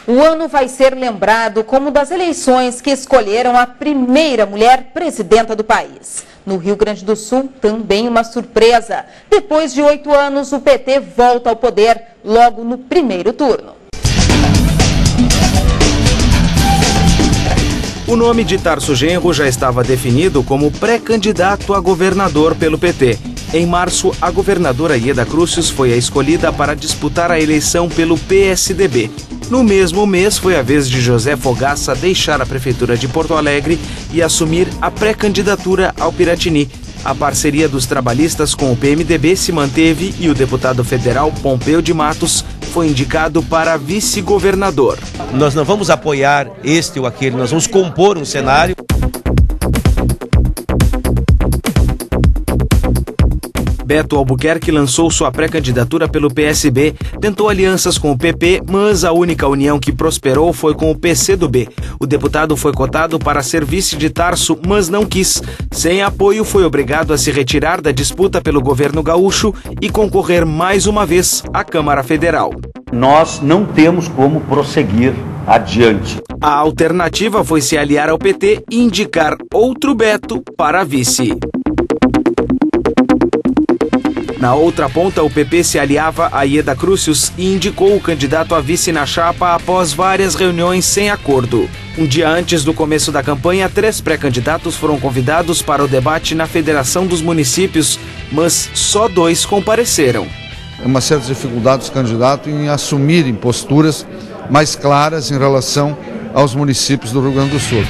O ano vai ser lembrado como das eleições que escolheram a primeira mulher presidenta do país. No Rio Grande do Sul, também uma surpresa. Depois de 8 anos, o PT volta ao poder logo no primeiro turno. O nome de Tarso Genro já estava definido como pré-candidato a governador pelo PT. Em março, a governadora Ieda Crucis foi a escolhida para disputar a eleição pelo PSDB. No mesmo mês, foi a vez de José Fogaça deixar a prefeitura de Porto Alegre e assumir a pré-candidatura ao Piratini. A parceria dos trabalhistas com o PMDB se manteve e o deputado federal Pompeu de Matos foi indicado para vice-governador. Nós não vamos apoiar este ou aquele, nós vamos compor um cenário. Beto Albuquerque lançou sua pré-candidatura pelo PSB, tentou alianças com o PP, mas a única união que prosperou foi com o PCdoB. O deputado foi cotado para ser vice de Tarso, mas não quis. Sem apoio, foi obrigado a se retirar da disputa pelo governo gaúcho e concorrer mais uma vez à Câmara Federal. Nós não temos como prosseguir adiante. A alternativa foi se aliar ao PT e indicar outro Beto para vice. Na outra ponta, o PP se aliava a Ieda Crucis e indicou o candidato a vice na chapa após várias reuniões sem acordo. Um dia antes do começo da campanha, 3 pré-candidatos foram convidados para o debate na Federação dos Municípios, mas só 2 compareceram. É uma certa dificuldade dos candidatos em assumirem posturas mais claras em relação aos municípios do Rio Grande do Sul.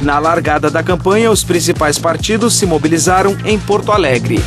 Na largada da campanha, os principais partidos se mobilizaram em Porto Alegre.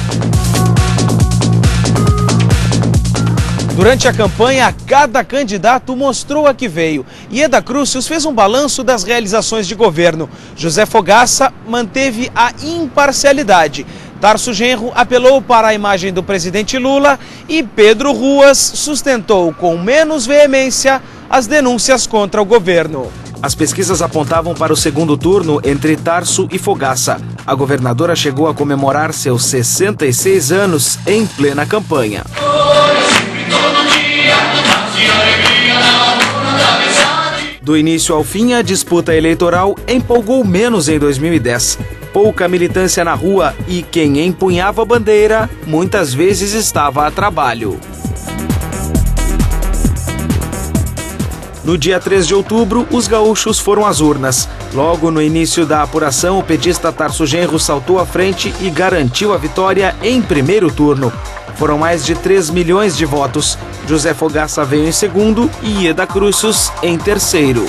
Durante a campanha, cada candidato mostrou a que veio. Ieda Crucis fez um balanço das realizações de governo. José Fogaça manteve a imparcialidade. Tarso Genro apelou para a imagem do presidente Lula e Pedro Ruas sustentou com menos veemência as denúncias contra o governo. As pesquisas apontavam para o segundo turno entre Tarso e Fogaça. A governadora chegou a comemorar seus 66 anos em plena campanha. Do início ao fim, a disputa eleitoral empolgou menos em 2010. Pouca militância na rua e quem empunhava a bandeira muitas vezes estava a trabalho. No dia 3 de outubro, os gaúchos foram às urnas. Logo no início da apuração, o petista Tarso Genro saltou à frente e garantiu a vitória em primeiro turno. Foram mais de 3 milhões de votos. José Fogaça veio em segundo e Ieda Crucis em terceiro.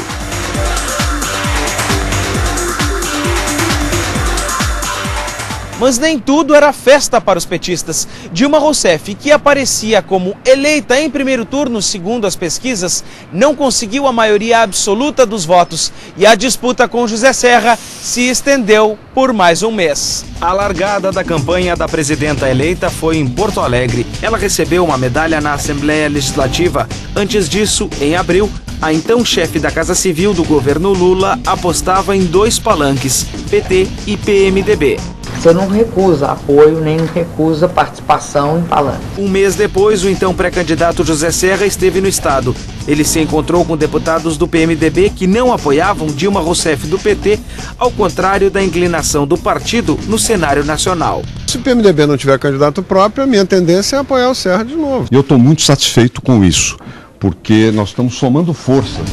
Mas nem tudo era festa para os petistas. Dilma Rousseff, que aparecia como eleita em primeiro turno, segundo as pesquisas, não conseguiu a maioria absoluta dos votos. E a disputa com José Serra se estendeu por mais um mês. A largada da campanha da presidenta eleita foi em Porto Alegre. Ela recebeu uma medalha na Assembleia Legislativa. Antes disso, em abril, a então chefe da Casa Civil do governo Lula apostava em 2 palanques, PT e PMDB. Você não recusa apoio, nem recusa participação em palanque. Um mês depois, o então pré-candidato José Serra esteve no estado. Ele se encontrou com deputados do PMDB que não apoiavam Dilma Rousseff do PT, ao contrário da inclinação do partido no cenário nacional. Se o PMDB não tiver candidato próprio, a minha tendência é apoiar o Serra de novo. Eu estou muito satisfeito com isso, porque nós estamos somando forças.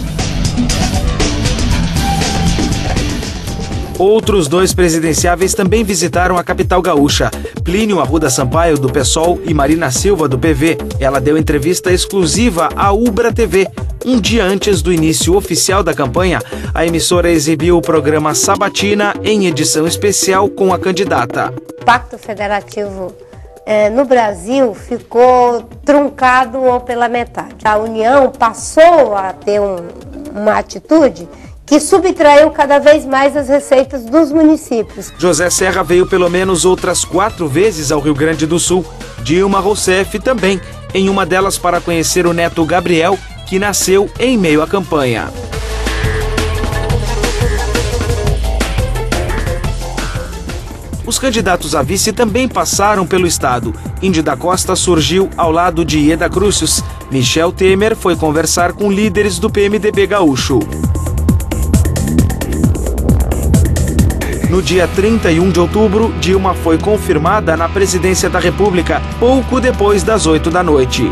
Outros 2 presidenciáveis também visitaram a capital gaúcha. Plínio Arruda Sampaio, do PSOL, e Marina Silva, do PV. Ela deu entrevista exclusiva à Ubra TV. Um dia antes do início oficial da campanha, a emissora exibiu o programa Sabatina em edição especial com a candidata. O Pacto Federativo no Brasil ficou truncado ou pela metade. A União passou a ter uma atitude que subtraiu cada vez mais as receitas dos municípios. José Serra veio pelo menos outras 4 vezes ao Rio Grande do Sul. Dilma Rousseff também, em uma delas para conhecer o neto Gabriel, que nasceu em meio à campanha. Os candidatos a vice também passaram pelo estado. Índio da Costa surgiu ao lado de Ieda Crucius. Michel Temer foi conversar com líderes do PMDB gaúcho. No dia 31 de outubro, Dilma foi confirmada na presidência da República, pouco depois das 8 da noite.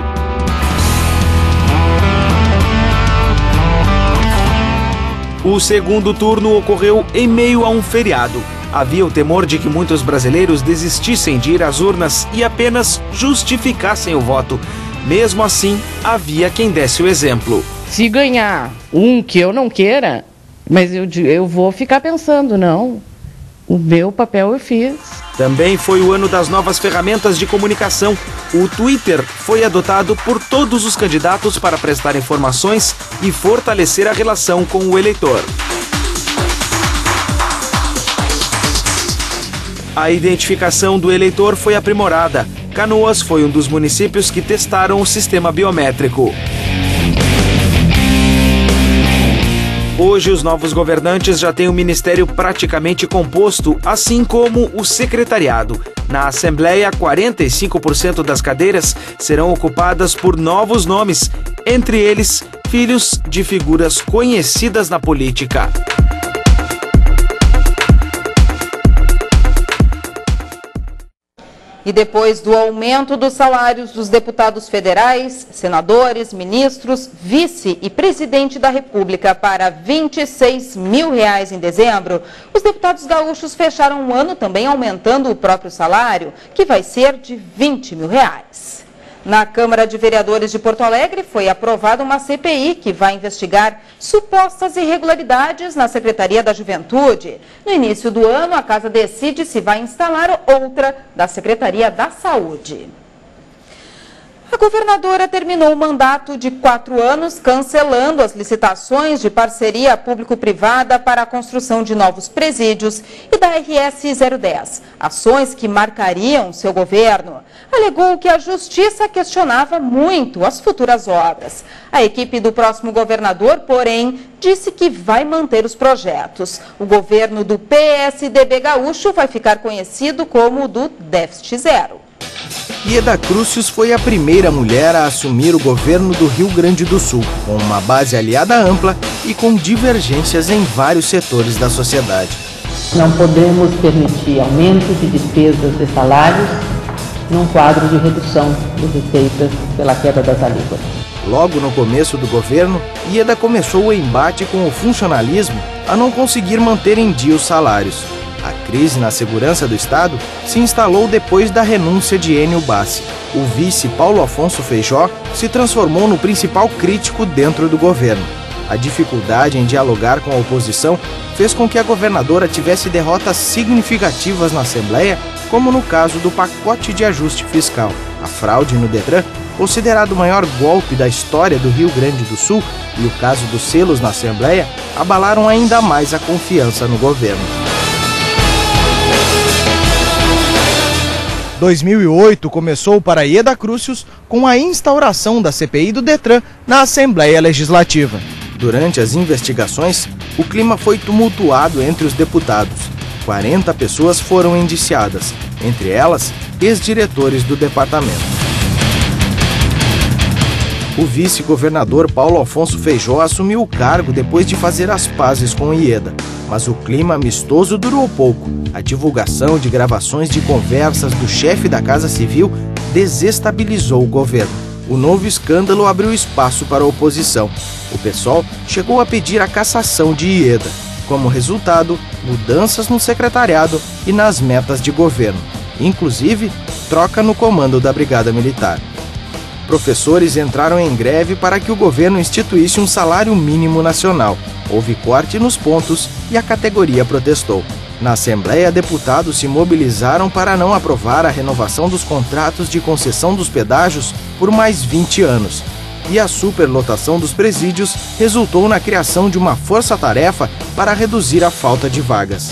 O segundo turno ocorreu em meio a um feriado. Havia o temor de que muitos brasileiros desistissem de ir às urnas e apenas justificassem o voto. Mesmo assim, havia quem desse o exemplo. Se ganhar um que eu não queira, mas eu vou ficar pensando, não. O meu papel eu fiz. Também foi o ano das novas ferramentas de comunicação. O Twitter foi adotado por todos os candidatos para prestar informações e fortalecer a relação com o eleitor. A identificação do eleitor foi aprimorada. Canoas foi um dos municípios que testaram o sistema biométrico. Hoje, os novos governantes já têm o ministério praticamente composto, assim como o secretariado. Na Assembleia, 45% das cadeiras serão ocupadas por novos nomes, entre eles, filhos de figuras conhecidas na política. E depois do aumento dos salários dos deputados federais, senadores, ministros, vice e presidente da República para R$ 26 mil em dezembro, os deputados gaúchos fecharam o ano também aumentando o próprio salário, que vai ser de R$ 20 mil. Na Câmara de Vereadores de Porto Alegre foi aprovada uma CPI que vai investigar supostas irregularidades na Secretaria da Juventude. No início do ano, a casa decide se vai instalar outra da Secretaria da Saúde. A governadora terminou o mandato de 4 anos, cancelando as licitações de parceria público-privada para a construção de novos presídios e da RS 010, ações que marcariam seu governo. Alegou que a Justiça questionava muito as futuras obras. A equipe do próximo governador, porém, disse que vai manter os projetos. O governo do PSDB gaúcho vai ficar conhecido como o do déficit zero. Ieda Crucius foi a primeira mulher a assumir o governo do Rio Grande do Sul, com uma base aliada ampla e com divergências em vários setores da sociedade. Não podemos permitir aumento de despesas e salários num quadro de redução de receitas pela queda das alíquotas. Logo no começo do governo, Ieda começou o embate com o funcionalismo a não conseguir manter em dia os salários. A crise na segurança do Estado se instalou depois da renúncia de Enio Bassi. O vice Paulo Afonso Feijó se transformou no principal crítico dentro do governo. A dificuldade em dialogar com a oposição fez com que a governadora tivesse derrotas significativas na Assembleia, como no caso do pacote de ajuste fiscal. A fraude no Detran, considerado o maior golpe da história do Rio Grande do Sul, e o caso dos selos na Assembleia, abalaram ainda mais a confiança no governo. 2008 começou para Ieda Crucius com a instauração da CPI do Detran na Assembleia Legislativa. Durante as investigações, o clima foi tumultuado entre os deputados. 40 pessoas foram indiciadas, entre elas, ex-diretores do departamento. O vice-governador Paulo Afonso Feijó assumiu o cargo depois de fazer as pazes com Ieda. Mas o clima amistoso durou pouco. A divulgação de gravações de conversas do chefe da Casa Civil desestabilizou o governo. O novo escândalo abriu espaço para a oposição. O PSOL chegou a pedir a cassação de Ieda. Como resultado, mudanças no secretariado e nas metas de governo. Inclusive, troca no comando da Brigada Militar. Professores entraram em greve para que o governo instituísse um salário mínimo nacional. Houve corte nos pontos e a categoria protestou. Na Assembleia, deputados se mobilizaram para não aprovar a renovação dos contratos de concessão dos pedágios por mais 20 anos. E a superlotação dos presídios resultou na criação de uma força-tarefa para reduzir a falta de vagas.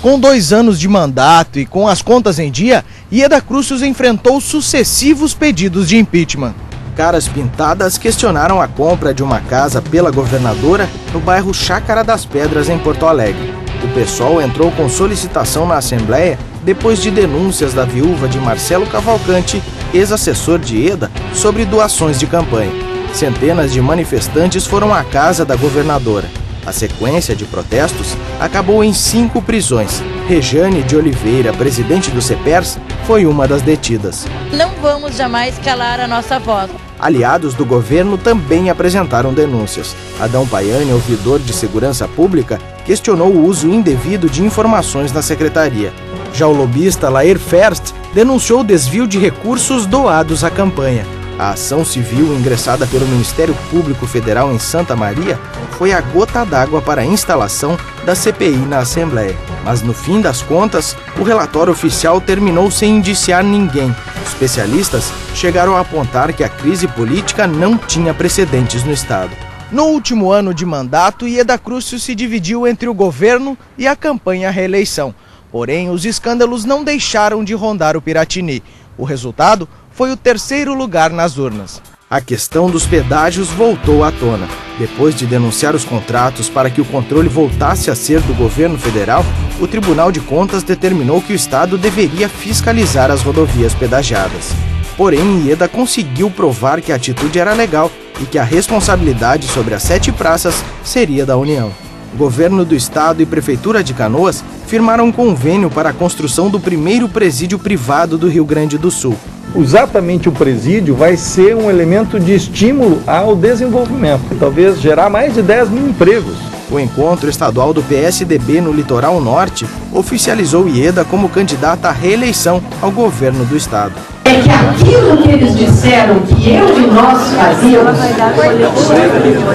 Com 2 anos de mandato e com as contas em dia, Ieda Crucius enfrentou sucessivos pedidos de impeachment. Caras pintadas questionaram a compra de uma casa pela governadora no bairro Chácara das Pedras, em Porto Alegre. O PSOL entrou com solicitação na Assembleia depois de denúncias da viúva de Marcelo Cavalcante, ex-assessor de Ieda, sobre doações de campanha. Centenas de manifestantes foram à casa da governadora. A sequência de protestos acabou em 5 prisões. Rejane de Oliveira, presidente do CEPERS, foi uma das detidas. Não vamos jamais calar a nossa voz. Aliados do governo também apresentaram denúncias. Adão Paiani, ouvidor de segurança pública, questionou o uso indevido de informações na secretaria. Já o lobista Laer Ferst denunciou o desvio de recursos doados à campanha. A ação civil ingressada pelo Ministério Público Federal em Santa Maria foi a gota d'água para a instalação da CPI na Assembleia. Mas no fim das contas, o relatório oficial terminou sem indiciar ninguém. Especialistas chegaram a apontar que a crise política não tinha precedentes no Estado. No último ano de mandato, Ieda Crucius se dividiu entre o governo e a campanha à reeleição. Porém, os escândalos não deixaram de rondar o Piratini. O resultado foi o 3º lugar nas urnas. A questão dos pedágios voltou à tona. Depois de denunciar os contratos para que o controle voltasse a ser do governo federal, o Tribunal de Contas determinou que o Estado deveria fiscalizar as rodovias pedagiadas. Porém, Ieda conseguiu provar que a atitude era legal e que a responsabilidade sobre as 7 praças seria da União. O governo do estado e Prefeitura de Canoas firmaram um convênio para a construção do primeiro presídio privado do Rio Grande do Sul. Exatamente o presídio vai ser um elemento de estímulo ao desenvolvimento, talvez gerar mais de 10 mil empregos. O encontro estadual do PSDB no Litoral Norte oficializou Ieda como candidata à reeleição ao governo do estado. É que aquilo que eles disseram que eu e nós fazíamos,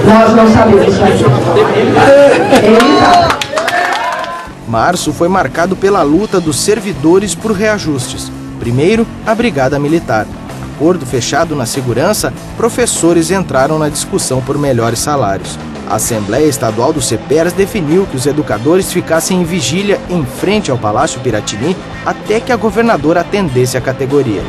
nós não sabemos fazer. Março foi marcado pela luta dos servidores por reajustes. Primeiro, a Brigada Militar. Acordo fechado na segurança, professores entraram na discussão por melhores salários. A Assembleia Estadual do CEPERS definiu que os educadores ficassem em vigília em frente ao Palácio Piratini até que a governadora atendesse a categoria.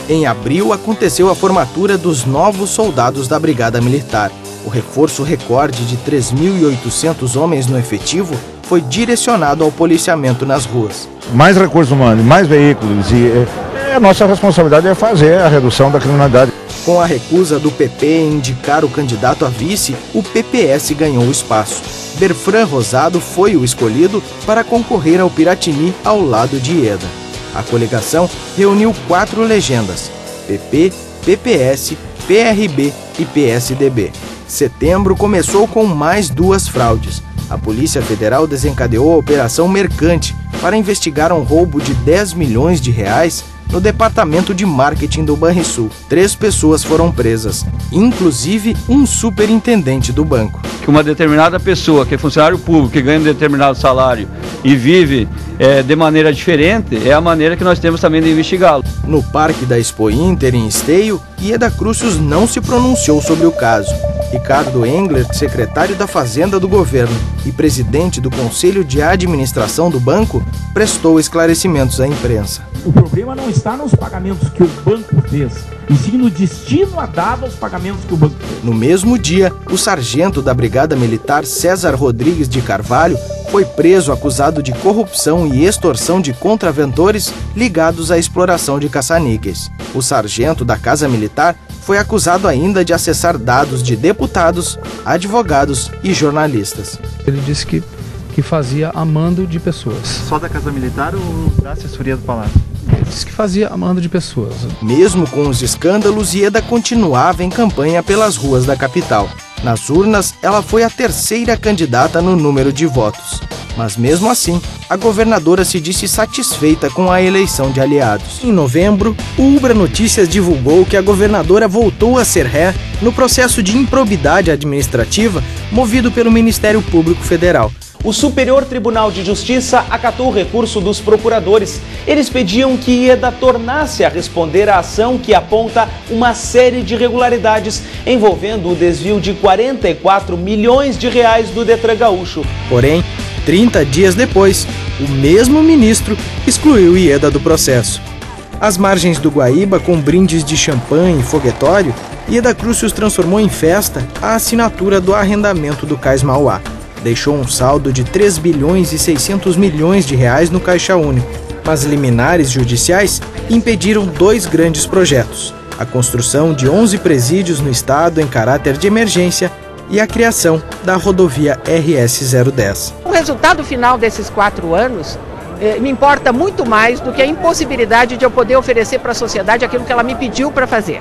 Em abril, aconteceu a formatura dos novos soldados da Brigada Militar. O reforço recorde de 3.800 homens no efetivo foi direcionado ao policiamento nas ruas. Mais recursos humanos, mais veículos e a nossa responsabilidade é fazer a redução da criminalidade. Com a recusa do PP em indicar o candidato a vice, o PPS ganhou espaço. Berfran Rosado foi o escolhido para concorrer ao Piratini ao lado de Ieda. A coligação reuniu 4 legendas: PP, PPS, PRB e PSDB. Setembro começou com mais 2 fraudes. A Polícia Federal desencadeou a Operação Mercante para investigar um roubo de 10 milhões de reais no departamento de marketing do Banrisul. 3 pessoas foram presas, inclusive um superintendente do banco. Que uma determinada pessoa, que é funcionário público, que ganha um determinado salário e vive de maneira diferente, é a maneira que nós temos também de investigá-lo. No Parque da Expo Inter, em Esteio, Ieda Crucius não se pronunciou sobre o caso. Ricardo Engler, secretário da Fazenda do governo e presidente do Conselho de Administração do banco, prestou esclarecimentos à imprensa. O problema não está nos pagamentos que o banco fez, e sim no destino dado aos pagamentos que o banco fez. No mesmo dia, o sargento da Brigada Militar César Rodrigues de Carvalho foi preso acusado de corrupção e extorsão de contraventores ligados à exploração de caça-níqueis. O sargento da Casa Militar foi acusado ainda de acessar dados de deputados, advogados e jornalistas. Ele disse que fazia a mando de pessoas. Só da Casa Militar ou da assessoria do Palácio? Ele disse que fazia a mando de pessoas. Mesmo com os escândalos, Ieda continuava em campanha pelas ruas da capital. Nas urnas, ela foi a 3ª candidata no número de votos. Mas mesmo assim, a governadora se disse satisfeita com a eleição de aliados. Em novembro, o Ubra Notícias divulgou que a governadora voltou a ser ré no processo de improbidade administrativa movido pelo Ministério Público Federal. O Superior Tribunal de Justiça acatou o recurso dos procuradores. Eles pediam que Ieda tornasse a responder à ação que aponta uma série de irregularidades envolvendo o desvio de 44 milhões de reais do Detran Gaúcho. Porém, 30 dias depois, o mesmo ministro excluiu Ieda do processo. Às margens do Guaíba, com brindes de champanhe e foguetório, Ieda Crucius transformou em festa a assinatura do arrendamento do Cais Mauá. Deixou um saldo de 3 bilhões e 600 milhões de reais no Caixa Único, mas liminares judiciais impediram 2 grandes projetos: a construção de 11 presídios no estado em caráter de emergência e a criação da rodovia RS 010. O resultado final desses 4 anos me importa muito mais do que a impossibilidade de eu poder oferecer para a sociedade aquilo que ela me pediu para fazer.